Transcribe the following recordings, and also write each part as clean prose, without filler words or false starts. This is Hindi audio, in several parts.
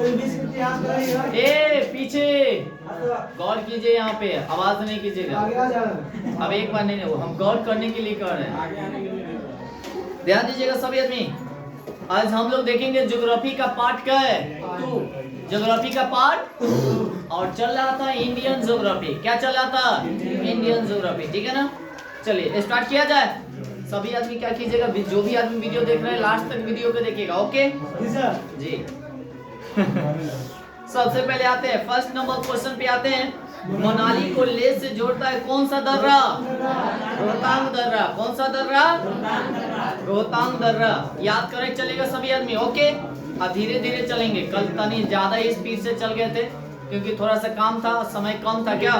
ए पीछे गौर कीजिए, यहाँ पे आवाज नहीं कीजिएगा। अब एक बार नहीं, हम गौर करने के लिए कर रहे हैं, ध्यान दीजिएगा सभी आदमी। आज हम लोग देखेंगे ज्योग्राफी का पार्ट क्या है, ज्योग्राफी का पार्ट, और चल रहा था इंडियन ज्योग्राफी। क्या चल रहा था? इंडियन ज्योग्राफी, ठीक है ना। चलिए स्टार्ट किया जाए। सभी आदमी क्या कीजिएगा, जो भी आदमी वीडियो देख रहे हैं लास्ट तक वीडियो को देखिएगा, ओके जी। सबसे पहले आते हैं फर्स्ट नंबर क्वेश्चन पे आते हैं। मनाली को लेह से जोड़ता है कौन सा दर्रा? रोहतांग दर्रा। कौन सा दर्रा? रोहतांग दर्रा। याद करें चलेगा सभी आदमी, ओके। अब धीरे धीरे चलेंगे, कल तनी ज्यादा ही स्पीड से चल गए थे क्योंकि थोड़ा सा काम था, समय कम था। क्या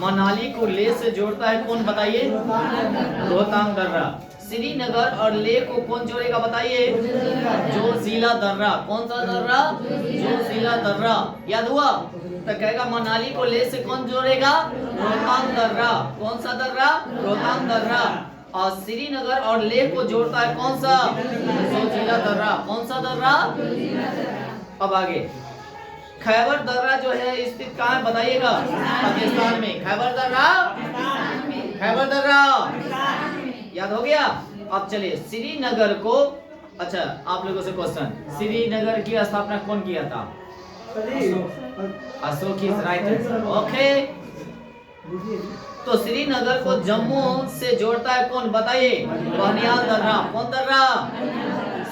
मनाली को लेह से जोड़ता है कौन, बताइए? रोहतांग दर्रा। श्रीनगर और लेह को कौन जोड़ेगा, बताइए? जोजिला दर्रा। कौन सा दर्रा? जोजिला दर्रा। याद हुआ? तो कहेगा मनाली को लेह से कौन जोड़ेगा? रोहतांग दर्रा। कौन सा दर्रा? रोहतांग दर्रा। और श्रीनगर और लेह को जोड़ता है कौन सा? जोजिला दर्रा। कौन सा दर्रा? अब आगे खैबर दर्रा जो है स्थित कहाँ है, बताइएगा? पाकिस्तान में। खैबर दर्रा, खैबर दर्रा याद हो गया। अब चलिए श्रीनगर को, अच्छा आप लोगों से क्वेश्चन, श्रीनगर की स्थापना कौन किया था? Ashok is right, okay. तो श्रीनगर को जम्मू से जोड़ता है कौन, बताइए? बनियाल दर्रा। कौन दर्रा?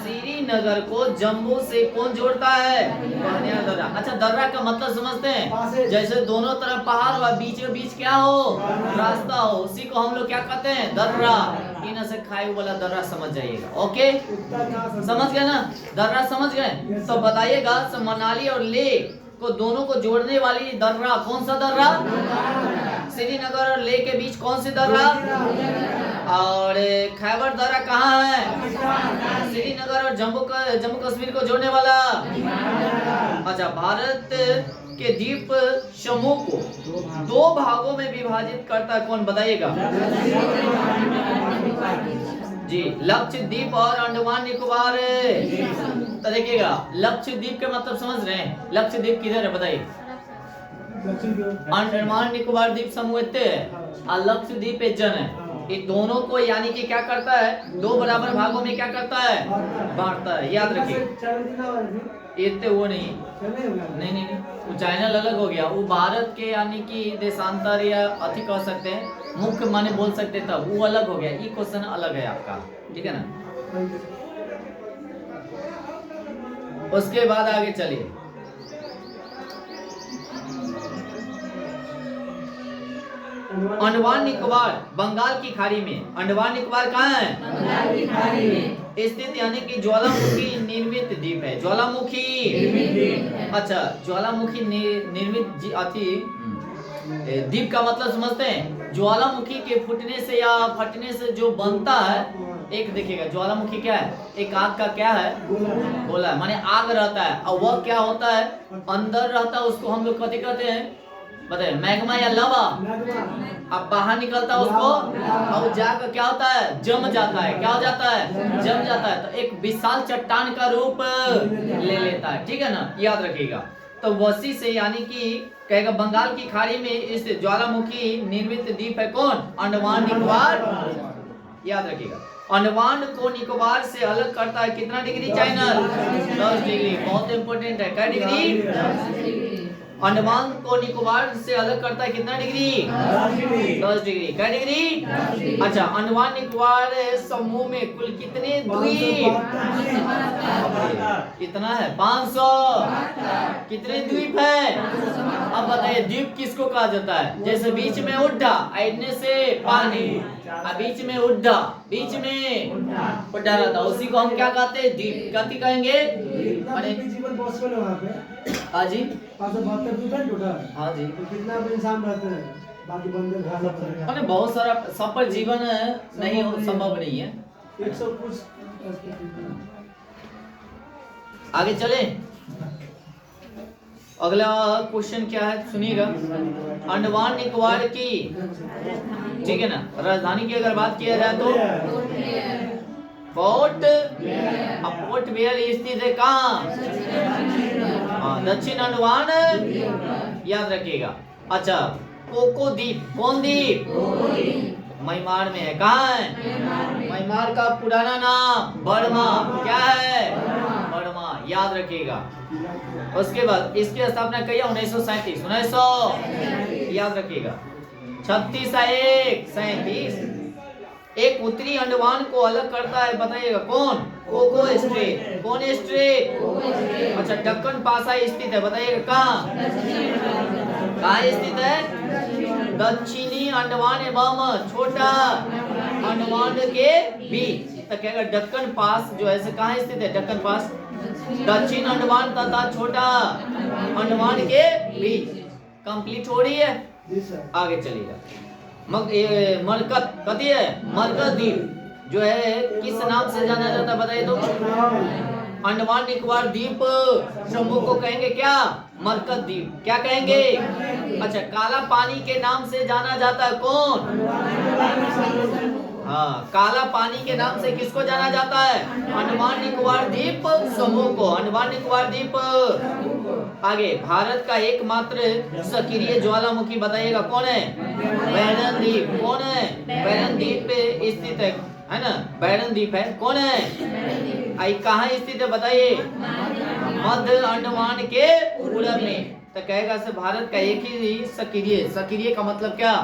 श्रीनगर को जम्मू से कौन जोड़ता है? बनियाल दर्रा। अच्छा दर्रा का मतलब समझते हैं? जैसे दोनों तरफ पहाड़ और बीच में बीच क्या हो, रास्ता हो, उसी को हम लोग क्या कहते हैं? दर्रा। इन से खाए वाला दर्रा समझ जाइएगा, ओके। समझ गए ना? दर्रा समझ गए? तो बताइएगा मनाली और लेह को दोनों को जोड़ने वाली दर्रा कौन सा दर्रा? श्रीनगर और लेह के बीच कौन सी दर्रा? और खैबर दर्रा कहाँ है? श्रीनगर और जम्मू कश्मीर को जोड़ने वाला। अच्छा भारत के द्वीप समूह को दो भागों में विभाजित करता है कौन, बताइएगा? जी लक्षद्वीप और अंडमान निकोबार। तो देखिएगा लक्षद्वीप के मतलब समझ रहे हैं? लक्षद्वीप किधर है बताइए? अंडमान निकोबार द्वीप समूह और लक्षद्वीप एक जन है। ये दोनों को यानी कि क्या करता है, दो बराबर भागों में क्या करता है, बांटता है। याद रखिए इतने वो नहीं नहीं वो चैनल अलग हो गया। वो भारत के यानी कि देशांतर या अति कह सकते हैं, मुख्य माने बोल सकते तब वो अलग हो गया। ये क्वेश्चन अलग है आपका, ठीक है ना। उसके बाद आगे चलिए अंडमान निकोबार बंगाल की खाड़ी में। अंडमान निकोबार कहाँ है? बंगाल की खाड़ी में स्थित यानी कि ज्वालामुखी निर्मित द्वीप है। ज्वालामुखी, अच्छा ज्वालामुखी निर्मित अति द्वीप का मतलब समझते हैं? ज्वालामुखी के फूटने से या फटने से जो बनता है, एक देखिएगा ज्वालामुखी क्या है, एक आग का क्या है, गोला है, माने आग रहता है और वह क्या होता है अंदर रहता है, उसको हम लोग कथी कहते हैं बताइए? मैग्मा या लावा। अब बाहर निकलता है उसको और जाकर क्या होता है, जम जाता है। क्या हो जाता है? जम जाता है। तो एक विशाल चट्टान का रूप ले लेता है, ठीक है ना, याद रखिएगा। तो वसी से यानी कि कहेगा बंगाल की खाड़ी में इस ज्वालामुखी निर्मित द्वीप है कौन? अंडमान निकोबार। याद रखिएगा अंडमान को निकोबार से अलग करता है कितना डिग्री चैनल? 10 डिग्री। बहुत इंपॉर्टेंट है। क्या डिग्री? अंडमान को निकोबार से अलग करता है कितना डिग्री? 10 डिग्री। क्या डिग्री? अच्छा अंडमान निकोबार समूह में कुल कितने द्वीप? कितना है? 500। कितने द्वीप है? अब बताइए द्वीप किसको कहा जाता है? जैसे बीच में उड्डा, ऐडने से पानी, बीच में उड्डा, बीच में उड्डा रहता है, उसी को हम क्या कहते हैं? द्वीप। कथी कहेंगे? हाँ जी, 572 द्वीप है टोटल। हाँ जी, तो कितना इंसान रहते हैं? बाकी बंदे घर बहुत सारा, सब पर जीवन नहीं संभव नहीं है। 100 कुछ। आगे चले, अगला क्वेश्चन क्या है सुनिएगा। अंडमान निकोबार की, ठीक है ना, राजधानी की अगर बात किया जाए तो पोर्ट पोर्ट ब्लेयर स्थित है कहाँ? दक्षिण अंडमान, याद रखिएगा। अच्छा, कोको द्वीप, कौन द्वीप? म्यांमार में है। कहाँ है? म्यांमार का पुराना नाम बर्मा, क्या है? बर्मा, याद रखिएगा। उसके बाद इसकी स्थापना कही 1937, 1900, याद रखिएगा। 36 एक उत्तरी अंडमान को अलग करता है, बताइएगा कौन? कोको स्ट्रेट, कौन स्ट्रेट? अच्छा, दक्कन पासा स्थित है, बताइएगा कहाँ? कहाँ स्थित है? दक्षिणी अंडमान एवं छोटा अंडमान के बीच। तो क्या दक्कन पास जो है कहाँ स्थित है? दक्कन पास दक्षिण अंडमान तथा छोटा अंडमान के बीच। कंप्लीट हो रही है, आगे चलिएगा। मरकत कथी है? मरकत द्वीप जो है किस नाम से जाना जाता है, बताइए तो? अंडमान निकोबार द्वीप समूह को कहेंगे क्या? मरकत द्वीप। क्या कहेंगे? अच्छा, काला पानी के नाम से जाना जाता है, कौन? हाँ, काला पानी के नाम से किसको जाना जाता है? अंडमान निकोबार द्वीप समूह को, अंडमान निकोबार द्वीप। आगे, भारत का एकमात्र सक्रिय ज्वालामुखी बताइएगा कौन है? बैरन द्वीप। कौन है? बैरन द्वीप पे स्थित है ना? बैरन द्वीप है, कौन है? आई कहाँ स्थित है बताइए? मध्य अंडमान के पूरब में। तो कहेगा से भारत का एक ही सक्रिय का मतलब क्या?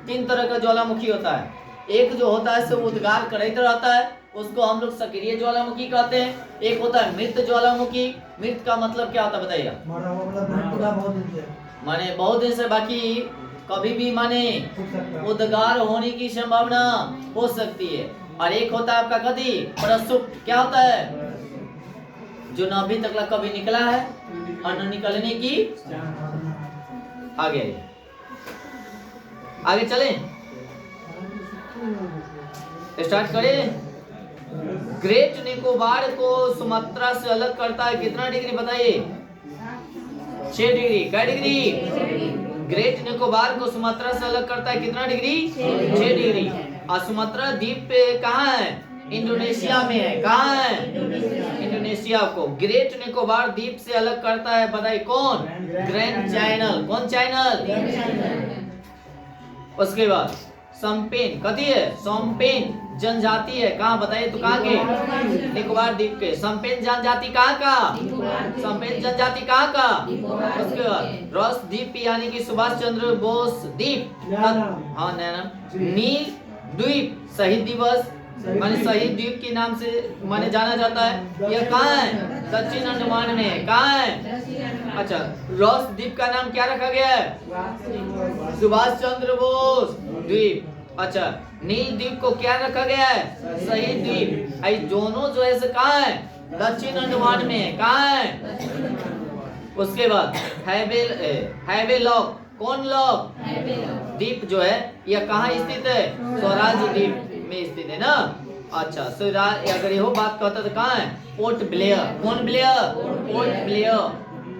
3 तरह का ज्वालामुखी होता है। एक जो होता है वो उद्गार करते रहता है, उसको हम लोग सक्रिय ज्वालामुखी कहते हैं। एक होता है मृत ज्वालामुखी। मृत का मतलब क्या होता है बताइएगा? माने बहुत दिन से, बाकी कभी भी माने उद्गार होने की संभावना हो सकती है। और एक होता है आपका कथी? प्रसुप्त। क्या होता है? जो न अभी तक कभी निकला है और न निकलने की। आगे चलें, स्टार्ट करें। ग्रेट निकोबार को सुमात्रा से अलग करता है कितना डिग्री बताइए? 6 डिग्री। क्या डिग्री? ग्रेट निकोबार को सुमात्रा से अलग करता है कितना डिग्री? 6 डिग्री। और सुमात्रा द्वीप पे कहाँ है? इंडोनेशिया में है। कहाँ है? इंडोनेशिया को ग्रेट निकोबार द्वीप से अलग करता है, बताइए कौन? Grand channel. कौन चैनल? उसके बाद सम्पेन कथी है? सम्पेन जनजाति है, कहाँ बताइए तो? कहाँ के? निकोबार द्वीप के। सम्पेन जनजाति कहाँ का? सम्पेन जनजाति कहाँ का? उसके बाद रॉस द्वीप यानी कि सुभाष चंद्र बोस द्वीप। हाँ नैना। नील द्वीप शहीद दिवस माने शहीद द्वीप के नाम से माने जाना जाता है। यह कहाँ है? दक्षिण अंडमान में है। कहाँ है? अच्छा, रॉस द्वीप का नाम क्या रखा गया है? सुभाष चंद्र बोस द्वीप। अच्छा, नील द्वीप को क्या रखा गया है? शहीद द्वीप। आई दोनों जो है कहाँ है? दक्षिण अंडमान में है। कहाँ है? उसके बाद हैवेलॉक। कौन लॉक? द्वीप जो है यह कहाँ स्थित है? स्वराज द्वीप में स्थित है ना। अच्छा, स्वराज अगर ये बात करता तो कहाँ है? Port Blair. कौन ब्लेयर? Port Blair.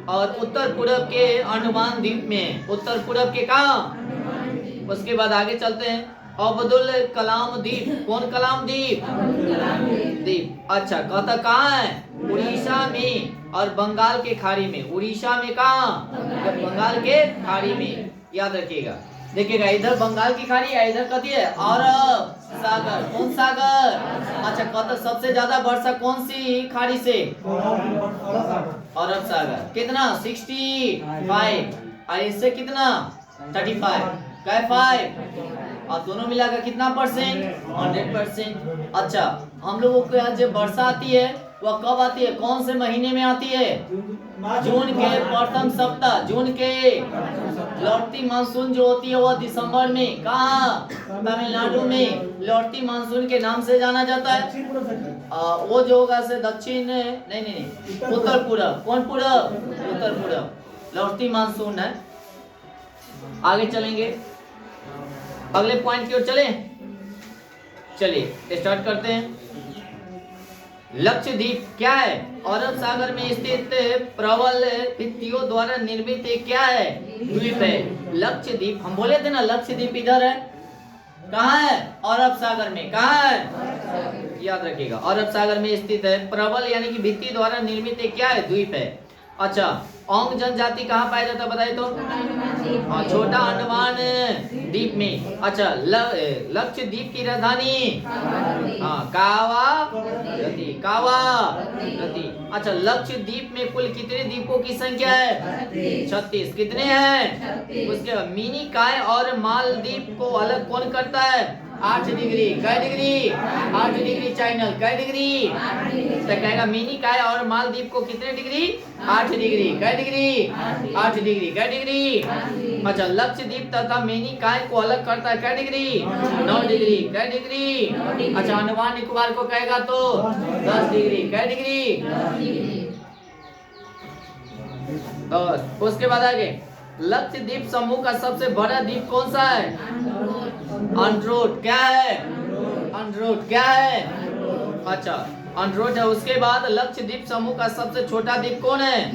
और उत्तर पूर्व के अंडमान द्वीप में। उत्तर पूर्व के कहाँ? उसके बाद आगे चलते हैं। अब्दुल कलाम द्वीप। कौन कलाम द्वीप? द्वीप। अच्छा, कहता कहाँ है? उड़ीसा में और बंगाल के खाड़ी में। उड़ीसा में कहाँ? बंगाल के खाड़ी में, याद रखिएगा। देखिएगा, इधर बंगाल की खाड़ी है, इधर कथी है? अरब सागर। कौन सागर? अच्छा, कहता सबसे ज्यादा वर्षा कौन सी खाड़ी से? अरब सागर। कितना? 65। और इससे कितना? 35। क्या 5? और दोनों मिलाकर कितना परसेंट? 100%। अच्छा, हम लोगों के यहाँ जब वर्षा आती है वह कब आती है? कौन से महीने में आती है? जून के प्रथम सप्ताह। जून के लौटती मानसून जो होती है वह दिसंबर में। कहाँ? तमिलनाडु में लौटती मानसून के नाम से जाना जाता है। वो जो होगा से दक्षिण नहीं, उत्तर पूर्व। कौन पूर्व? उत्तर पूर्व लौटती मानसून है। आगे चलेंगे, अगले पॉइंट की ओर चलिए स्टार्ट करते हैं। लक्षद्वीप क्या है? अरब सागर में स्थित प्रबल भित्तियों द्वारा निर्मित एक क्या है? द्वीप है लक्षद्वीप। हम बोले थे ना लक्षद्वीप इधर है। कहाँ है? अरब सागर में। कहाँ है? याद रखिएगा। अरब सागर में स्थित है। प्रबल यानी कि भित्ति द्वारा निर्मित एक क्या है, द्वीप है। अच्छा, ओंग जनजाति कहाँ पाया जाता है बताइए तो? हाँ, छोटा अंडमान द्वीप में। अच्छा, लक्षद्वीप की राजधानी हाँ कावा रती। अच्छा, लक्षद्वीप में कुल कितने द्वीपों की संख्या है? 36। कितने हैं? उसके बाद मिनी काय और मालदीव को अलग कौन करता है? 8 डिग्री। कै डिग्री? 8 डिग्री। चैनल कै डिग्री? तो कहेगा मिनी काय और मालदीव को कितने डिग्री? 8 डिग्री। कै डिग्री? 8 डिग्री। कै डिग्री? अच्छा, लक्षद्वीप तथा मिनी काय को अलग करता है कै डिग्री? 9 डिग्री। कै डिग्री? अच्छा, अंडमान निकोबार को कहेगा तो 10 डिग्री। कै डिग्री? 10। उसके बाद आगे, लक्षद्वीप समूह का सबसे बड़ा द्वीप कौन सा है? अंड्रोट। क्या है? अंड्रोट। क्या है? अच्छा, अंड्रोट है। उसके बाद लक्षद्वीप समूह का सबसे छोटा द्वीप कौन है?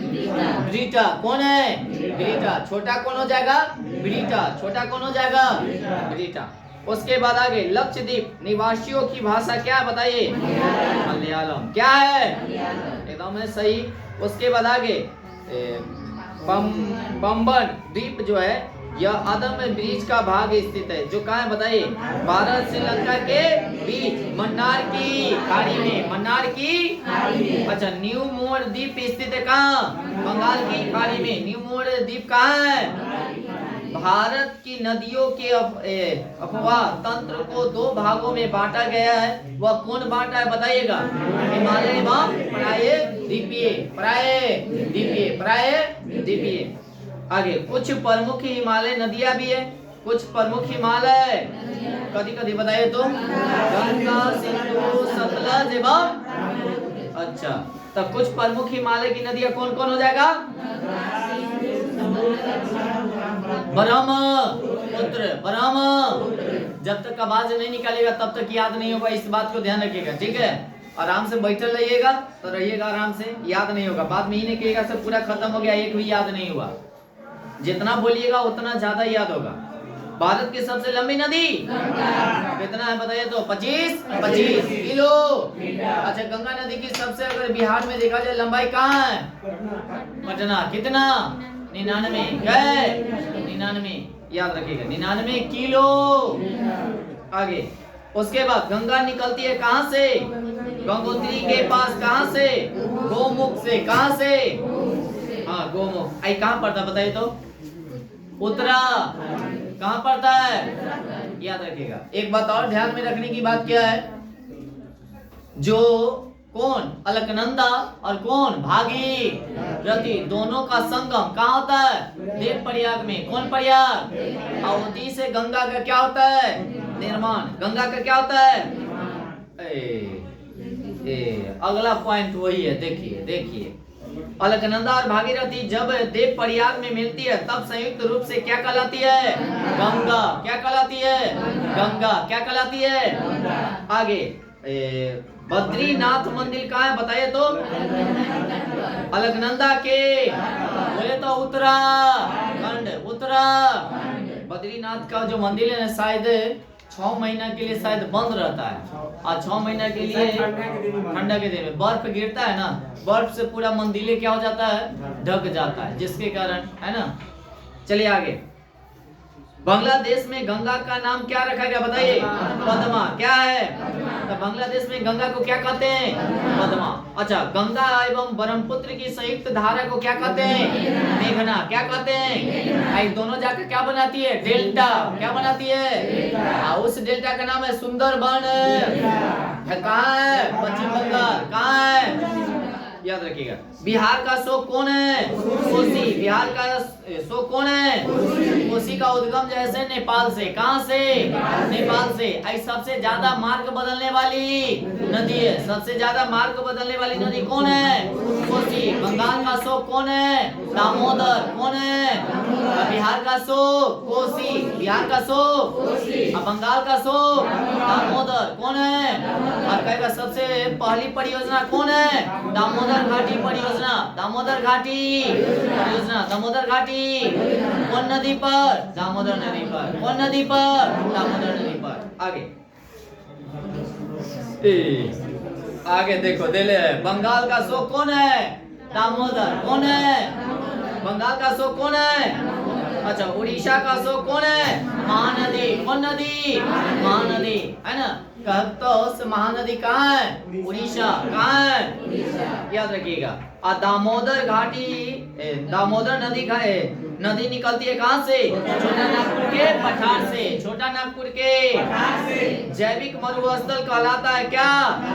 ब्रीटा। कौन है? ब्रीटा। छोटा कौन हो जाएगा? ब्रीटा। छोटा कौन हो जाएगा? ब्रीटा। उसके बाद आगे, लक्षद्वीप निवासियों की भाषा क्या है बताइए? मलयालम। क्या है? एकदम है सही। उसके बाद आगे, बम्बन द्वीप जो है यह अदम ब्रिज का भाग स्थित है, जो कहाँ है बताइए? भारत श्रीलंका के बीच मन्नार की खाड़ी में। मन्नार की अच्छा, न्यू मोर द्वीप स्थित है कहाँ? बंगाल की खाड़ी में। न्यू मोर द्वीप कहाँ है? भारत की नदियों के अफवाह तंत्र को 2 भागों में बांटा गया है। वह कौन बांटा है बताइएगा? हिमालय एवं प्रायद्वीपीय। प्रायद्वीपीय। आगे, कुछ प्रमुख हिमालय नदियां भी है। कुछ प्रमुख हिमालय कदी बताइए तो? गंगा, सिंधु, सतलज एवं अच्छा, तब कुछ प्रमुख हिमालय की नदियां कौन कौन हो जाएगा? ब्रह्मपुत्र। जब तक आवाज नहीं निकालेगा तब तक याद नहीं होगा, इस बात को ध्यान रखिएगा, ठीक है? आराम से बैठल रहिएगा तो रहिएगा आराम से, याद नहीं होगा। बाद में ही नहीं कहिएगा सब पूरा खत्म हो गया, एक भी याद नहीं हुआ। जितना बोलिएगा उतना ज्यादा याद होगा। भारत की सबसे लंबी नदी कितना है बताइए तो? 25 किलो। अच्छा, गंगा नदी की सबसे, अगर बिहार में देखा जाए, लंबाई कहाँ है? पटना। कितना? 99 याद रखिएगा, 99 किलो। आगे, उसके बाद गंगा निकलती है कहाँ से? गंगोत्री के पास। कहाँ से? गोमुख से। कहाँ से? हाँ, गोमुख। आई कहाँ पड़ता बताइए तो? उत्तरा। कहाँ पड़ता है? याद रखिएगा। एक बात और ध्यान में रखने की बात क्या है, जो कौन अलकनंदा और कौन भागीरथी दोनों का संगम कहाँ होता है? देव प्रयाग में। कौन प्रयाग? अवधि से गंगा का क्या होता है? निर्माण। गंगा का क्या होता है? अगला पॉइंट वही है, देखिए अलकनंदा और भागीरथी जब देव प्रयाग में मिलती है तब संयुक्त रूप से क्या कहलाती है? गंगा। क्या कहलाती है? गंगा। क्या कहलाती है? आगे, बद्रीनाथ मंदिर कहाँ है बताइए तो? अलकनंदा के बोले तो उत्तराखंड। बद्रीनाथ का जो मंदिर है ना, शायद 6 महीना के लिए शायद बंद रहता है। और 6 महीना के लिए ठंडा के दिन में बर्फ गिरता है ना, बर्फ से पूरा मंदिर क्या हो जाता है? ढक जाता है, जिसके कारण, है ना। चलिए आगे, बांग्लादेश में गंगा का नाम क्या रखा गया बताइए? पद्मा। क्या है? तो बांग्लादेश में गंगा को क्या कहते हैं? पद्मा। अच्छा, गंगा एवं ब्रह्मपुत्र की संयुक्त धारा को क्या कहते हैं? मेघना। क्या कहते हैं? दोनों जाकर क्या बनाती है? डेल्टा। क्या बनाती है? उस डेल्टा का नाम है सुंदरबन। कहाँ है? पश्चिम बंगाल। कहाँ है? याद रखिएगा। बिहार का शोक कौन है? कोसी। बिहार का शोक कौन है? कोसी का उद्गम जैसे नेपाल से। कहाँ से? नेपाल से। सबसे ज्यादा मार्ग बदलने वाली नदी है। सबसे ज्यादा मार्ग बदलने वाली नदी कौन है? कोसी। बंगाल का शोक कौन है? दामोदर। कौन है? बिहार का शोक कोसी। बिहार का शोक बंगाल का शोक दामोदर। कौन है? और कहेगा सबसे पहली परियोजना कौन है? दामोदर घाटी परियोजना। दामोदर घाटी परियोजना। दामोदर घाटी कौन नदी पर? दामोदर नदी पर। कौन नदी पर? दामोदर नदी पर। आगे, आगे देखो दिले बंगाल का शोक कौन है? दामोदर। कौन है? बंगाल का शोक कौन है? अच्छा उड़ीसा का शोक कौन है? महानदी। कौन नदी? महानदी है ना। कहतो महानदी कहाँ है? उड़ीसा। कहाँ है? याद रखिएगा। और दामोदर घाटी दामोदर नदी का नदी निकलती है कहाँ से? छोटा नागपुर के पठार से। छोटा नागपुर के जैविक मरुस्थल कहलाता है क्या?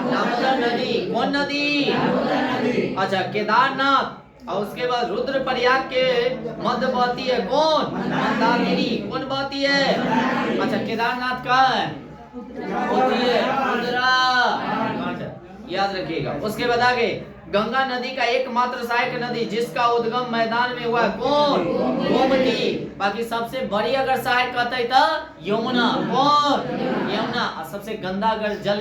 दामोदर नदी। कौन नदी? अच्छा केदारनाथ और उसके बाद रुद्रप्रयाग के मध्य बहती है कौन? मंदाकिनी। कौन बहती है? अच्छा केदारनाथ कहाँ है? होती है रुद्रा। याद रखिएगा। उसके बाद आगे गंगा नदी का एकमात्र सहायक नदी जिसका उद्गम मैदान में हुआ कौन? गोमती। बाकी सबसे बड़ी अगर सहायक कहते तो यमुना। कौन? यमुना। और सबसे गंदा अगर जल